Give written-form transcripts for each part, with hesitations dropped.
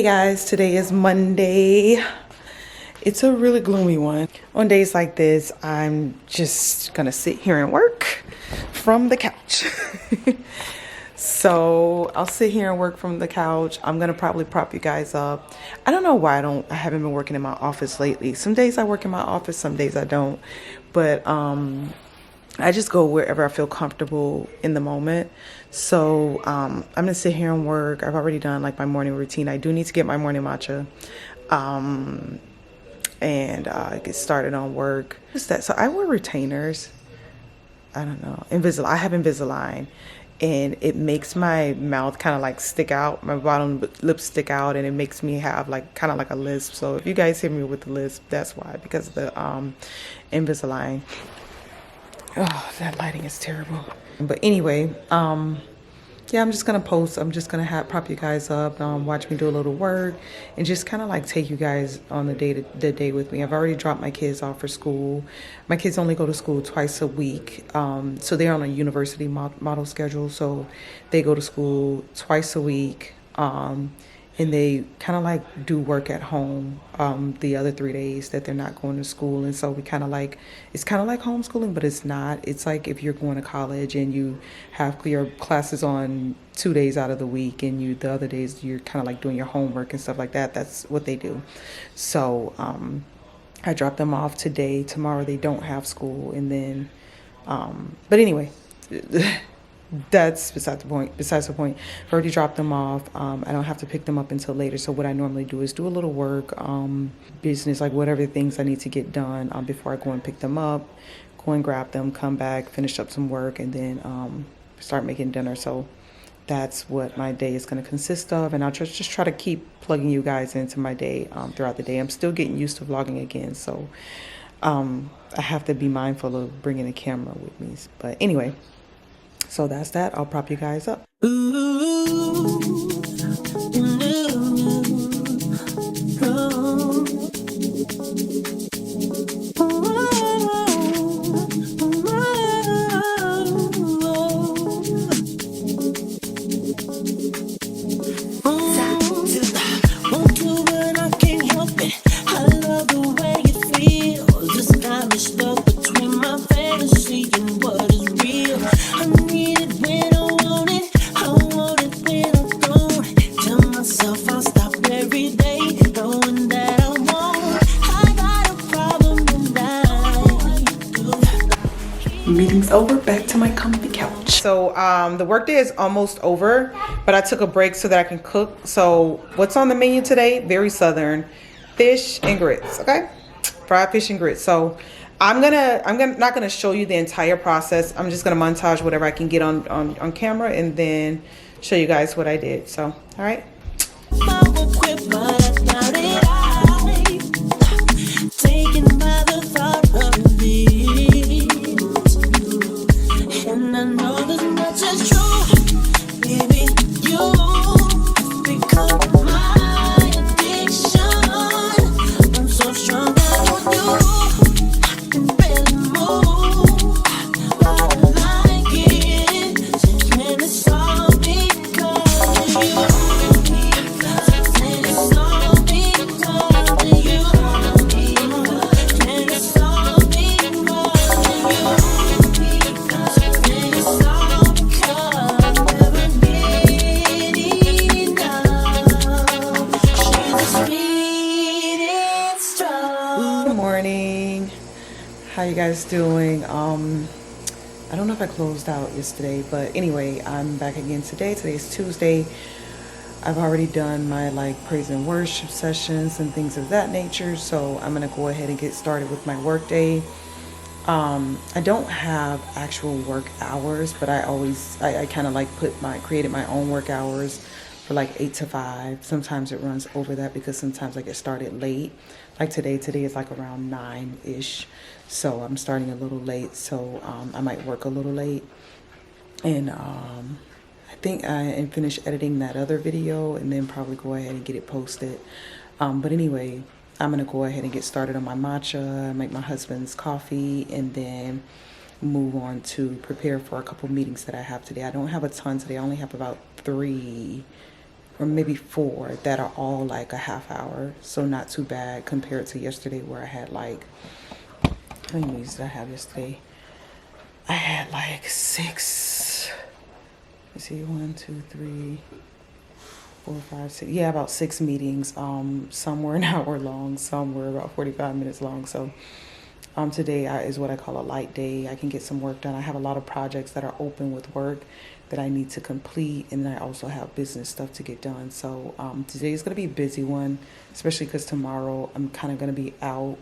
Hey guys, today is Monday. It's a really gloomy one. On days like this, I'm just gonna sit here and work from the couch. So I'll sit here and work from the couch. I'm gonna probably prop you guys up. I don't know why I haven't been working in my office lately. Some days I work in my office, some days I don't. But I just go wherever I feel comfortable in the moment. So I'm gonna sit here and work. I've already done like my morning routine. I do need to get my morning matcha and get started on work. What's that? So I wear retainers. I don't know. I have Invisalign, and it makes my mouth kind of like stick out. My bottom lips stick out, and it makes me have like kind of like a lisp. So if you guys hear me with the lisp, that's why, because of the Invisalign. Oh, that lighting is terrible. But anyway, yeah, I'm just gonna post. I'm just gonna prop you guys up, watch me do a little work, and just kind of like take you guys on the day with me. I've already dropped my kids off for school. My kids only go to school twice a week, so they're on a university model schedule. So they go to school twice a week, and they kind of like do work at home the other 3 days that they're not going to school. And so we kind of like, it's kind of like homeschooling, but it's not. It's like if you're going to college and you have your classes on 2 days out of the week, and the other days you're kind of like doing your homework and stuff like that. That's what they do. So I dropped them off today. Tomorrow they don't have school. And then, but anyway, that's besides the point. I've already dropped them off. I don't have to pick them up until later. So what I normally do is do a little work, business, like whatever things I need to get done before I go and pick them up, go and grab them, come back, finish up some work, and then start making dinner. So that's what my day is going to consist of. And I'll just try to keep plugging you guys into my day throughout the day. I'm still getting used to vlogging again. So I have to be mindful of bringing a camera with me. But anyway, so that's that. I'll prop you guys up. Meeting's over, back to my comfy couch. So the workday is almost over, but I took a break so that I can cook. So what's on the menu today? Very southern, fish and grits. Okay, fried fish and grits. So I'm not gonna show you the entire process. I'm just gonna montage whatever I can get on camera, and then show you guys what I did. So all right. How you guys doing? I don't know if I closed out yesterday, but anyway, I'm back again today. Today is Tuesday. I've already done my like praise and worship sessions and things of that nature, so I'm gonna go ahead and get started with my work day. I don't have actual work hours, but I kind of like created my own work hours for like 8 to 5. Sometimes it runs over that because sometimes I get started late. Like today is like around 9-ish. So I'm starting a little late. So I might work a little late. And I think I finish editing that other video and then probably go ahead and get it posted. But anyway, I'm gonna go ahead and get started on my matcha, make my husband's coffee, and then move on to prepare for a couple meetings that I have today. I don't have a ton today. I only have about three or maybe 4 that are all like a half hour. So not too bad compared to yesterday where I had like, how many meetings did I have yesterday? I had like 6, let's see, 1, 2, 3, 4, 5, 6. Yeah, about 6 meetings. Some were an hour long, some were about 45 minutes long. So today is what I call a light day. I can get some work done. I have a lot of projects that are open with work that I need to complete, and then I also have business stuff to get done. So today is going to be a busy one, especially because tomorrow I'm kind of going to be out.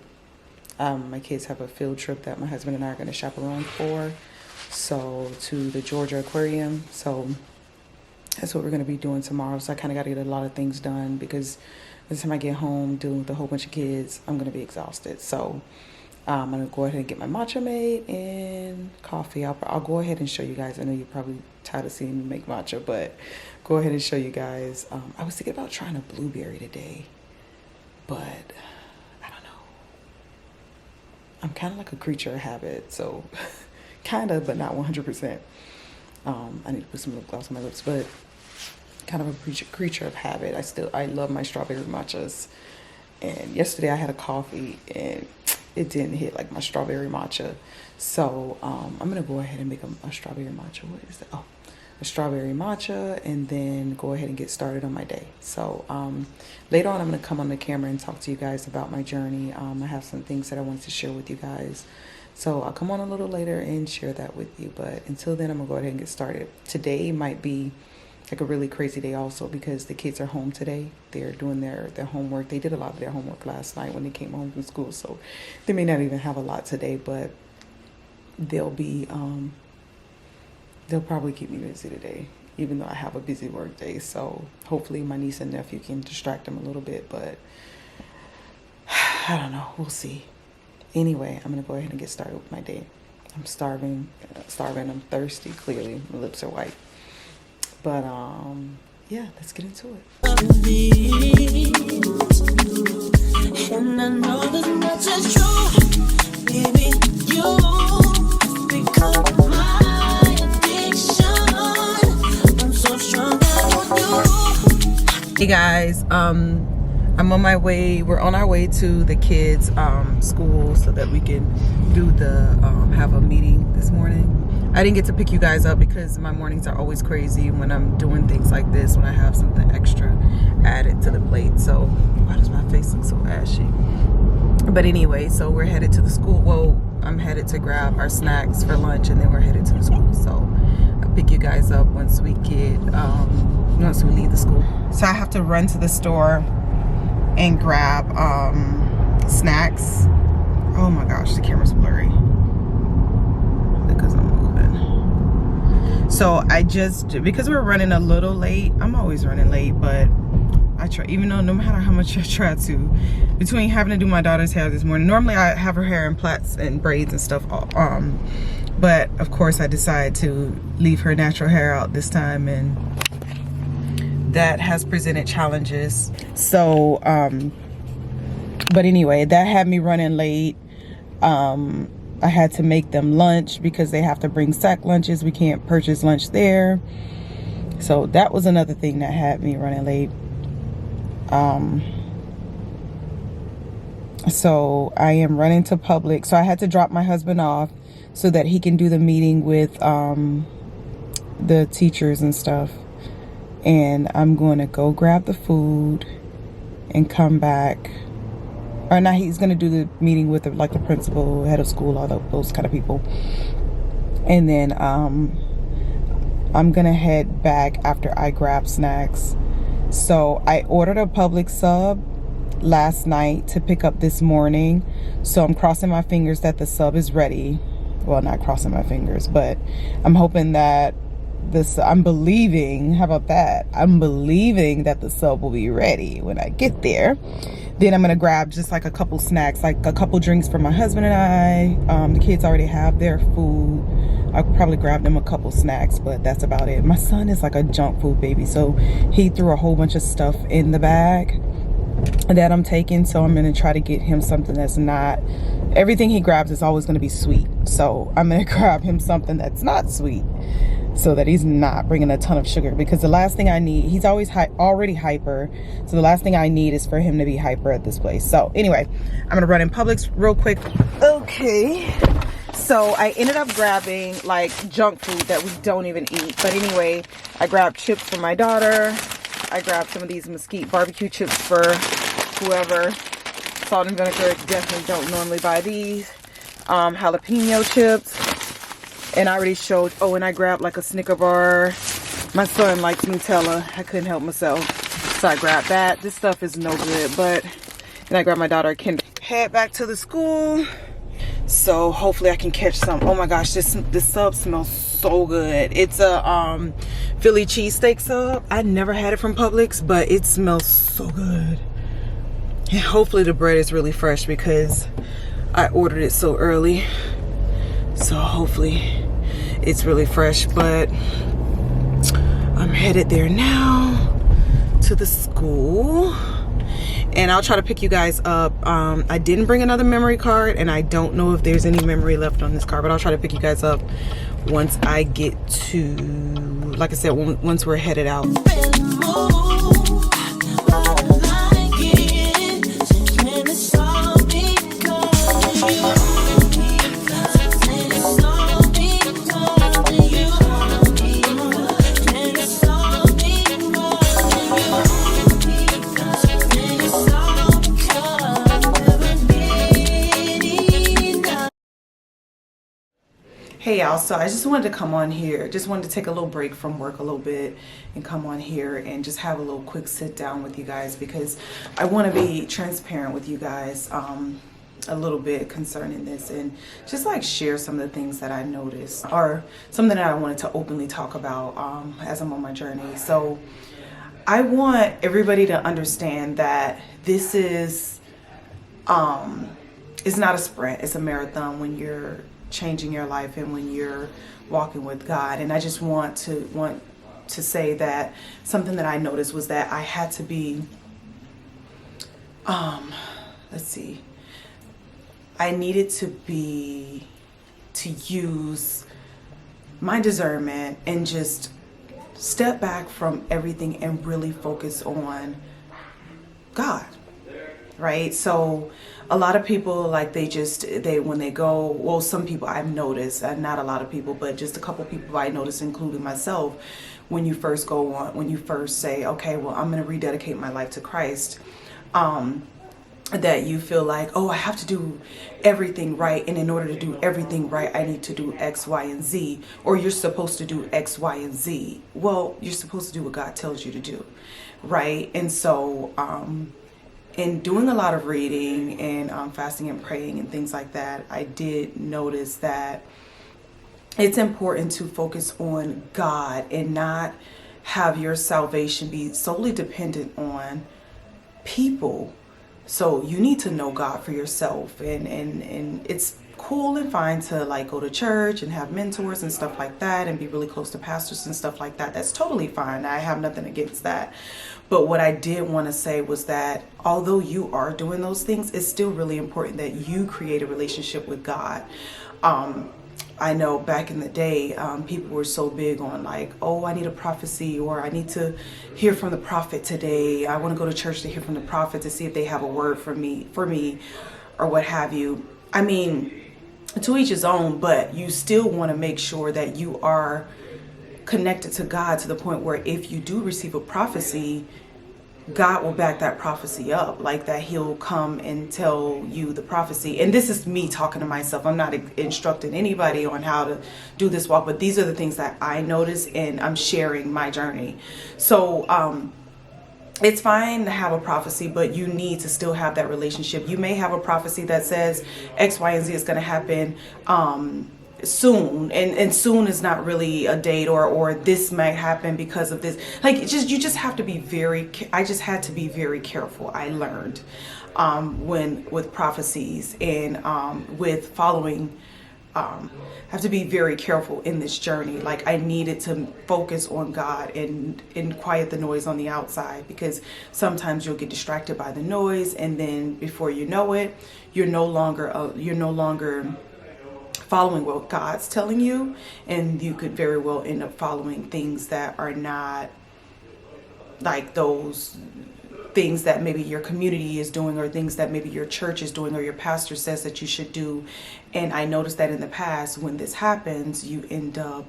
My kids have a field trip that my husband and I are going to chaperone for, so to the Georgia Aquarium. So that's what we're going to be doing tomorrow. So I kind of got to get a lot of things done because by the time I get home dealing with a whole bunch of kids, I'm going to be exhausted. So I'm going to go ahead and get my matcha made and coffee. I'll go ahead and show you guys. I know you're probably tired of seeing me make matcha, but go ahead and show you guys. I was thinking about trying a blueberry today, but I'm kind of like a creature of habit, so kind of, but not 100%. I need to put some lip gloss on my lips, but kind of a creature of habit. I love my strawberry matchas. And yesterday I had a coffee and it didn't hit like my strawberry matcha. So I'm gonna go ahead and make a strawberry matcha. What is that? Oh, a strawberry matcha, and then go ahead and get started on my day. So later on, I'm going to come on the camera and talk to you guys about my journey. I have some things that I wanted to share with you guys. So I'll come on a little later and share that with you. But until then, I'm going to go ahead and get started. Today might be like a really crazy day also because the kids are home today. They're doing their homework. They did a lot of their homework last night when they came home from school. So they may not even have a lot today, but they'll probably keep me busy today, even though I have a busy work day. So hopefully my niece and nephew can distract them a little bit, but I don't know. We'll see. Anyway, I'm going to go ahead and get started with my day. I'm starving. I'm thirsty, clearly. My lips are white. But, yeah, let's get into it. And I know this much is true. Baby, you become my Hey guys, I'm on my way. We're on our way to the kids' school so that we can do have a meeting this morning. I didn't get to pick you guys up because my mornings are always crazy when I'm doing things like this, when I have something extra added to the plate. So why does my face look so ashy? But anyway, so we're headed to the school. Well, I'm headed to grab our snacks for lunch, and then we're headed to the school. So I'll pick you guys up once we leave the school. So I have to run to the store and grab snacks. Oh my gosh, the camera's blurry because I'm moving. So because we're running a little late, I'm always running late, but I try, even though no matter how much I try to, between having to do my daughter's hair this morning, normally I have her hair in plaits and braids and stuff, but of course I decided to leave her natural hair out this time, and that has presented challenges. So but anyway, that had me running late. I had to make them lunch because they have to bring sack lunches. We can't purchase lunch there. So that was another thing that had me running late. So I am running to Publix. So I had to drop my husband off so that he can do the meeting with the teachers and stuff. And I'm going to go grab the food and come back. Or now he's going to do the meeting with the principal, head of school, all those kind of people. And then I'm going to head back after I grab snacks. So I ordered a Publix sub last night to pick up this morning. So I'm crossing my fingers that the sub is ready. Well, not crossing my fingers, but I'm hoping that I'm believing that the sub will be ready when I get there. Then I'm gonna grab just like a couple snacks, like a couple drinks for my husband and I. The kids already have their food. I'll probably grab them a couple snacks, but that's about it. My son is like a junk food baby, so he threw a whole bunch of stuff in the bag that I'm taking. So I'm gonna try to get him something that's not, everything he grabs is always gonna be sweet. So I'm gonna grab him something that's not sweet. so that he's not bringing a ton of sugar, because the last thing I need, he's always already hyper, so the last thing I need is for him to be hyper at this place. So anyway, I'm gonna run in Publix real quick. Okay, so I ended up grabbing like junk food that we don't even eat, but anyway, I grabbed chips for my daughter. I grabbed some of these mesquite barbecue chips for whoever. Salt and vinegar, definitely don't normally buy these. Jalapeno chips. And I already showed, oh, and I grabbed like a Snicker bar. My son likes Nutella. I couldn't help myself. So I grabbed that. This stuff is no good, but, and I grabbed my daughter a Kinder. Head back to the school. So hopefully I can catch some. Oh my gosh, this sub smells so good. It's a Philly cheesesteak sub. I never had it from Publix, but it smells so good. And hopefully the bread is really fresh because I ordered it so early. So hopefully it's really fresh, but I'm headed there now to the school, and I'll try to pick you guys up. I didn't bring another memory card, and I don't know if there's any memory left on this card, but I'll try to pick you guys up once I get to, like I said, once we're headed out. Hey y'all, so I just wanted to come on here, just wanted to take a little break from work a little bit and come on here and just have a little quick sit down with you guys, because I want to be transparent with you guys a little bit concerning this, and just like share some of the things that I noticed, or something that I wanted to openly talk about as I'm on my journey. So I want everybody to understand that this is it's not a sprint, it's a marathon when you're changing your life and when you're walking with God. And I just want to say that something that I noticed was that I had to be I needed to use my discernment and just step back from everything and really focus on God. Right? So a lot of people, like, when they go, well, some people I've noticed, not a lot of people, but just a couple people I noticed, including myself, when you first say, okay, well, I'm going to rededicate my life to Christ, that you feel like, oh, I have to do everything right, and in order to do everything right, I need to do X, Y, and Z, or you're supposed to do X, Y, and Z. Well, you're supposed to do what God tells you to do, right? And so, in doing a lot of reading and fasting and praying and things like that, I did notice that it's important to focus on God and not have your salvation be solely dependent on people. So you need to know God for yourself, and it's cool and fine to like go to church and have mentors and stuff like that and be really close to pastors and stuff like that. That's totally fine. I have nothing against that. But what I did want to say was that although you are doing those things, it's still really important that you create a relationship with God. I know back in the day, people were so big on like, oh, I need a prophecy, or I need to hear from the prophet today. I want to go to church to hear from the prophet to see if they have a word for me, or what have you. I mean, to each his own, but you still want to make sure that you are connected to God to the point where if you do receive a prophecy, God will back that prophecy up, like that he'll come and tell you the prophecy. And this is me talking to myself. I'm not instructing anybody on how to do this walk, but these are the things that I notice, and I'm sharing my journey. So it's fine to have a prophecy, but you need to still have that relationship. You may have a prophecy that says X, Y, and Z is going to happen soon, and soon is not really a date, or this might happen because of this. Like, you just have to be I just had to be very careful. I learned with prophecies and with following, have to be very careful in this journey. Like, I needed to focus on God and quiet the noise on the outside, because sometimes you'll get distracted by the noise, and then before you know it, you're no longer following what God's telling you, and you could very well end up following things that are not like those things that maybe your community is doing, or things that maybe your church is doing, or your pastor says that you should do. And I noticed that in the past, when this happens, you end up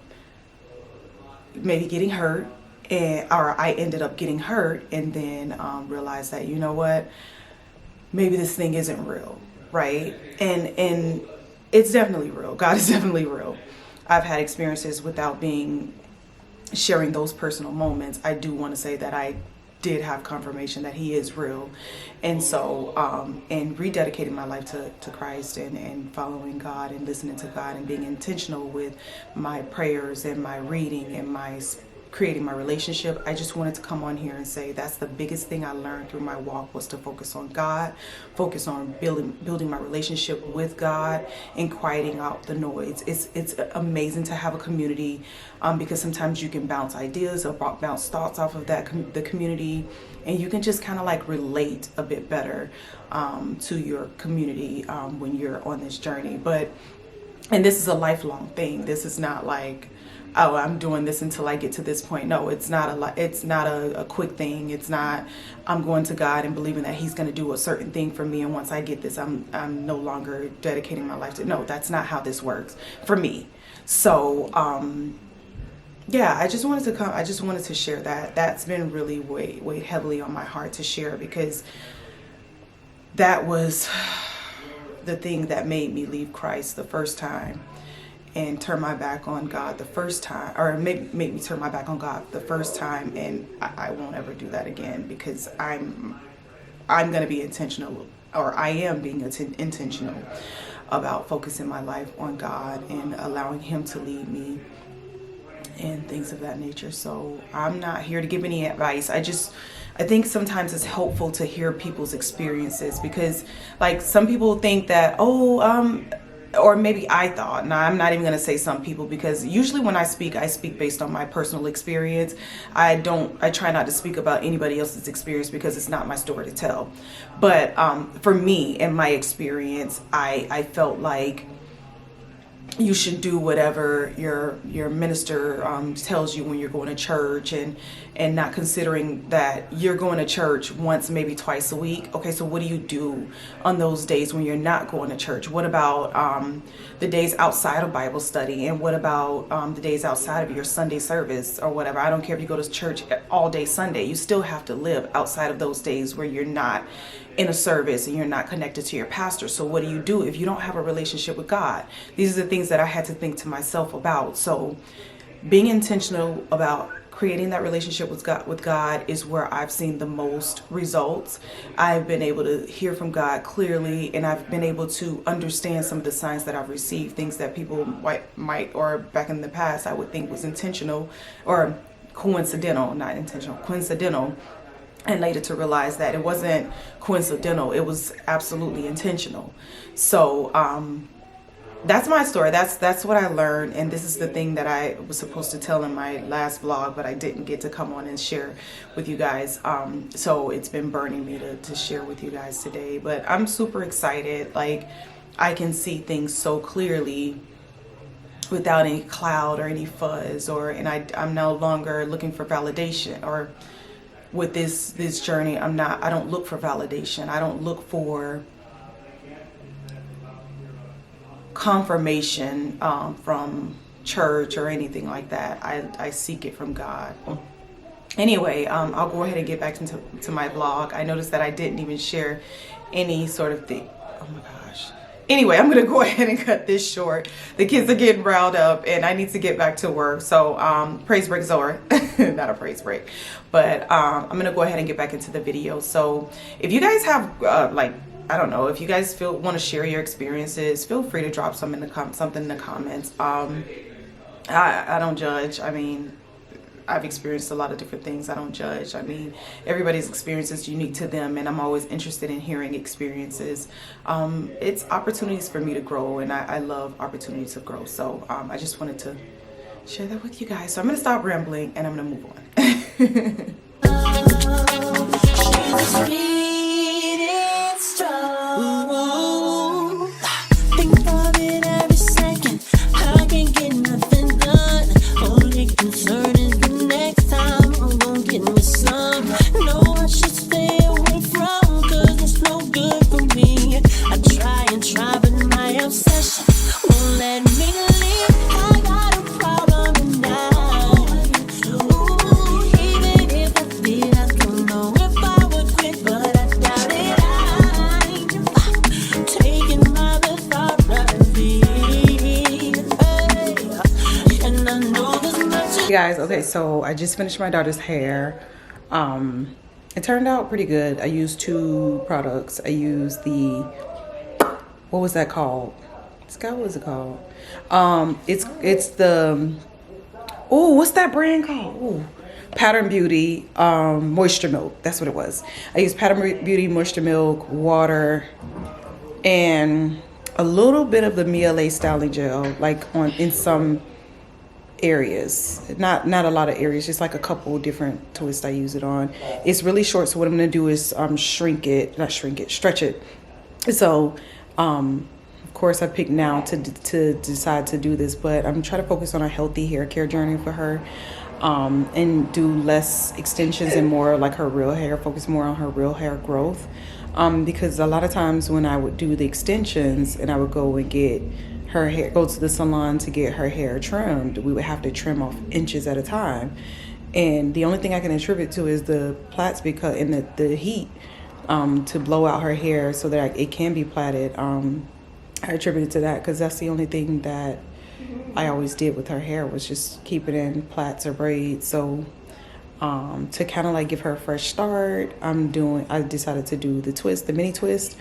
maybe getting hurt, or I ended up getting hurt, and then realized that, you know what, maybe this thing isn't real, right? And it's definitely real. God is definitely real. I've had experiences without sharing those personal moments. I do want to say that I did have confirmation that he is real. And so, and rededicating my life to Christ, and following God and listening to God and being intentional with my prayers and my reading and my creating my relationship. I just wanted to come on here and say that's the biggest thing I learned through my walk, was to focus on God, focus on building my relationship with God, and quieting out the noise. It's amazing to have a community, because sometimes you can bounce ideas or bounce thoughts off of the community, and you can just kind of like relate a bit better to your community when you're on this journey. And this is a lifelong thing. This is not like, oh, I'm doing this until I get to this point. No, it's not a quick thing. It's not, I'm going to God and believing that he's going to do a certain thing for me, and once I get this, I'm no longer dedicating my life to. No, that's not how this works for me. So yeah, I just wanted to share that. That's been really weighed heavily on my heart to share, because that was the thing that made me leave Christ the first time and turn my back on God the first time, or make me turn my back on God the first time. And I won't ever do that again, because I'm going to be intentional, or I am being intentional about focusing my life on God and allowing him to lead me and things of that nature. So I'm not here to give any advice. I think sometimes it's helpful to hear people's experiences, because like some people think that, or maybe I thought, now I'm not even going to say some people, because usually when I speak based on my personal experience. I try not to speak about anybody else's experience, because it's not my story to tell. But for me and my experience, I felt like you should do whatever your minister tells you when you're going to church, and not considering that you're going to church once, maybe twice a week. Okay, so what do you do on those days when you're not going to church? What about the days outside of Bible study? And what about the days outside of your Sunday service or whatever? I don't care if you go to church all day Sunday. You still have to live outside of those days where you're not in a service and you're not connected to your pastor. So what do you do if you don't have a relationship with God? These are the things that I had to think to myself about. So being intentional about creating that relationship with God is where I've seen the most results. I've been able to hear from God clearly, and I've been able to understand some of the signs that I've received, things that people might, or back in the past, I would think was intentional or coincidental, not intentional, coincidental. And later to realize that it wasn't coincidental, it was absolutely intentional. So that's my story. That's what I learned, and this is the thing that I was supposed to tell in my last vlog, but I didn't get to come on and share with you guys. So it's been burning me to share with you guys today. But I'm super excited. Like, I can see things so clearly without any cloud or any fuzz, and I'm no longer looking for validation, or with this journey, I don't look for validation. I don't look for confirmation from church or anything like that. I seek it from God. Anyway, I'll go ahead and get back to my vlog. I noticed that I didn't even share any sort of thing. Oh my gosh. Anyway, I'm gonna go ahead and cut this short. The kids are getting riled up and I need to get back to work. So praise break is over. Not a praise break, but I'm gonna go ahead and get back into the video. So if you guys have I don't know, if you guys want to share your experiences, feel free to drop something in the comments. I don't judge. I mean, I've experienced a lot of different things. I don't judge. I mean, everybody's experience is unique to them, and I'm always interested in hearing experiences. It's opportunities for me to grow, and I love opportunities to grow. So I just wanted to share that with you guys. So I'm going to stop rambling, and I'm going to move on. Think of it every second. Hey guys, okay, so I just finished my daughter's hair. It turned out pretty good. I used 2 products. I used the, what was that called? Scott, what was it called? It's the, oh, what's that brand called? Ooh. Pattern Beauty Moisture Milk. That's what it was. I used Pattern Beauty Moisture Milk, water, and a little bit of the Miele styling gel, like in some areas, not a lot of areas, just like a couple different twists I use it on. It's really short, so what I'm gonna do is stretch it. So of course I picked now to decide to do this, but I'm trying to focus on a healthy hair care journey for her, and do less extensions and more like her real hair, focus more on her real hair growth, because a lot of times when I would do the extensions and I would go and get her hair, go to the salon to get her hair trimmed, we would have to trim off inches at a time, and the only thing I can attribute to is the plaits, because in the heat, to blow out her hair so that it can be plaited. I attribute it to that because that's the only thing that I always did with her hair, was just keep it in plaits or braids. So to kind of like give her a fresh start, I decided to do the twist, the mini twist.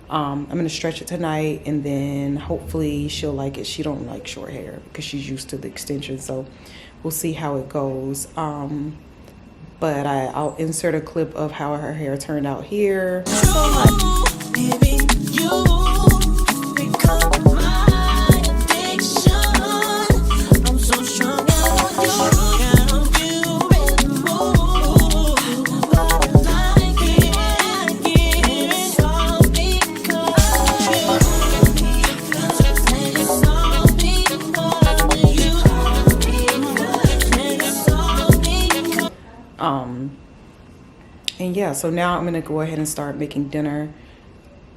I'm gonna stretch it tonight, and then hopefully she'll like it. She don't like short hair because she's used to the extension, so we'll see how it goes. But I'll insert a clip of how her hair turned out here. And yeah, so now I'm gonna go ahead and start making dinner.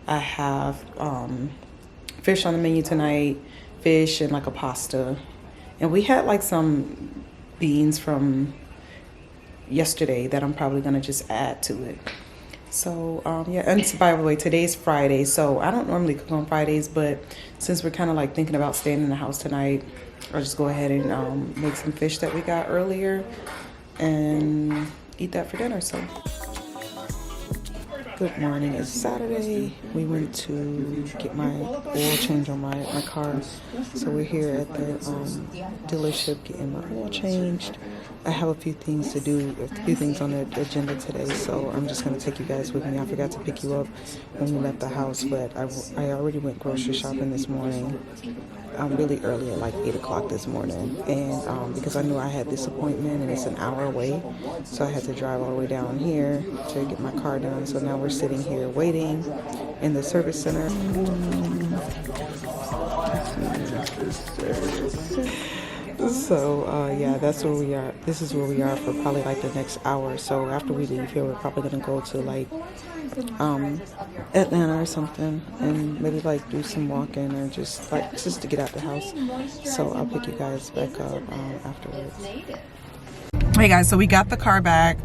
I have fish on the menu tonight, fish and like a pasta. And we had like some beans from yesterday that I'm probably gonna just add to it. So yeah, and by the way, today's Friday, so I don't normally cook on Fridays, but since we're kind of like thinking about staying in the house tonight, I'll just go ahead and make some fish that we got earlier and eat that for dinner. So good morning, it's Saturday. We went to get my oil change on my car. So we're here at the dealership getting my oil changed. I have a few things to do, a few things on the agenda today, so I'm just going to take you guys with me. I forgot to pick you up when we left the house, but I already went grocery shopping this morning, really early at like 8 o'clock this morning, and because I knew I had this appointment and it's an hour away, so I had to drive all the way down here to get my car done. So now we're sitting here waiting in the service center. So yeah, that's where we are. This is where we are for probably like the next hour. So after we leave here, we're probably gonna go to like Atlanta or something, and maybe like do some walking or just to get out the house. So I'll pick you guys back up afterwards. Hey guys, so we got the car back.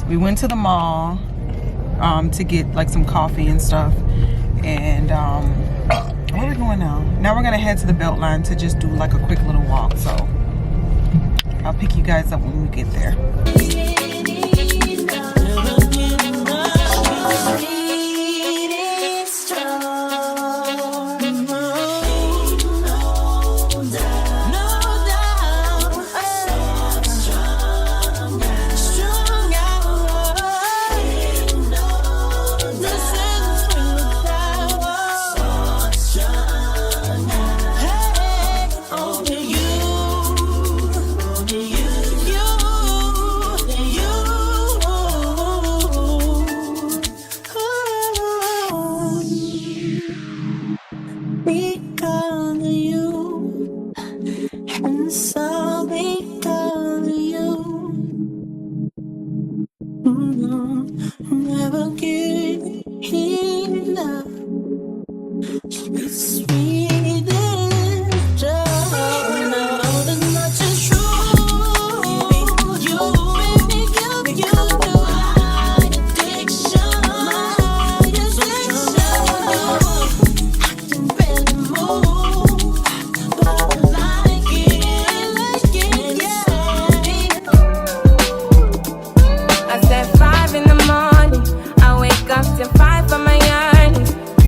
We went to the mall to get like some coffee and stuff, and where are we going now? Now we're gonna head to the Beltline to just do like a quick little walk. So I'll pick you guys up when we get there. Never give enough.